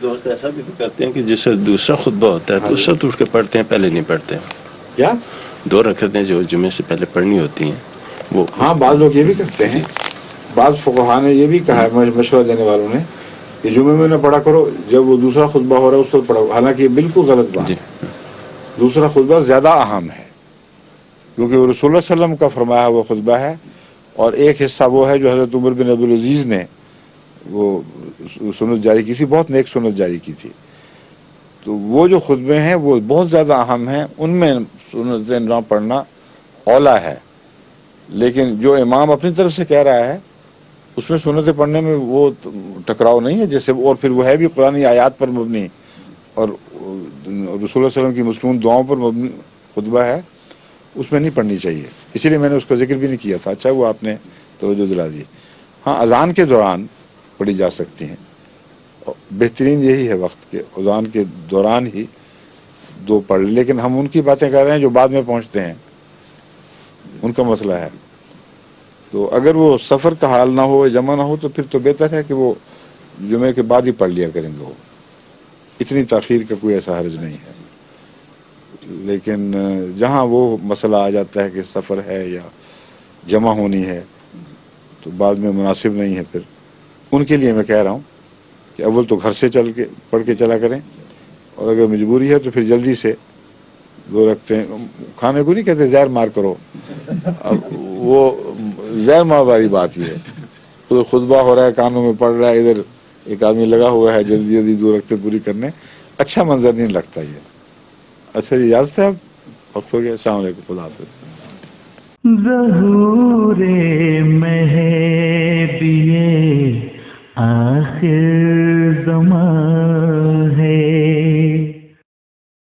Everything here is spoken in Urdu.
دوست ایسا بھی تو کرتے ہیں کہ جس سے دوسرا خطبہ ہوتا ہے دوسرا تو اٹھ کے پڑھتے ہیں، پہلے نہیں پڑھتے. کیا 2 رکعتیں جو جمعے سے پہلے پڑھنی ہوتی ہیں وہ ہاں بعض لوگ یہ بھی کرتے ہیں. بعض فقہا نے یہ بھی کہا ہے، مشورہ دینے والوں نے، کہ جمعے میں نہ پڑھا کرو، جب وہ دوسرا خطبہ ہو رہا ہے اس وقت پڑھو. حالانکہ یہ بالکل غلط بات جی ہے. دوسرا خطبہ زیادہ اہم ہے، کیونکہ وہ رسول اللہ صلی اللہ علیہ وسلم کا فرمایا وہ خطبہ ہے، اور ایک حصہ وہ ہے جو حضرت عمر بن عبدالعزیز نے وہ سنت جاری کی تھی، بہت نیک سنت جاری کی تھی. تو وہ جو خطبے ہیں وہ بہت زیادہ اہم ہیں، ان میں سنتیں نہ پڑھنا اولا ہے. لیکن جو امام اپنی طرف سے کہہ رہا ہے اس میں سنتیں پڑھنے میں وہ ٹکراؤ نہیں ہے، جیسے اور پھر وہ ہے بھی قرآنی آیات پر مبنی اور رسول اللہ صلی اللہ علیہ وسلم کی مصنون دعاؤں پر مبنی خطبہ ہے، اس میں نہیں پڑھنی چاہیے. اسی لیے میں نے اس کا ذکر بھی نہیں کیا تھا. اچھا وہ آپ نے توجہ دلا دی. ہاں اذان کے دوران پڑھی جا سکتی ہیں، بہترین یہی ہے وقت کے اذان کے دوران ہی 2 پڑھ لیں. لیکن ہم ان کی باتیں کر رہے ہیں جو بعد میں پہنچتے ہیں، ان کا مسئلہ ہے. تو اگر وہ سفر کا حال نہ ہو، جمع نہ ہو، تو پھر تو بہتر ہے کہ وہ جمعے کے بعد ہی پڑھ لیا کریں گے. وہ اتنی تاخیر کا کوئی ایسا حرج نہیں ہے. لیکن جہاں وہ مسئلہ آ جاتا ہے کہ سفر ہے یا جمع ہونی ہے تو بعد میں مناسب نہیں ہے. پھر ان کے لیے میں کہہ رہا ہوں کہ اول تو گھر سے چل کے پڑھ کے چلا کریں، اور اگر مجبوری ہے تو پھر جلدی سے 2 رکھتے ہیں. کھانے کو نہیں کہتے زہر مار کرو، اب وہ زہر مار والی بات ہی ہے. خطبہ ہو رہا ہے، کانوں میں پڑ رہا ہے، ادھر ایک آدمی لگا ہوا ہے جلدی جلدی 2 رکعتیں پوری کرنے، اچھا منظر نہیں لگتا یہ. اچھا جی اجازت ہے، اب وقت ہو گیا. السلام علیکم، خدا حافظ. ظہور مہدی آخر زمان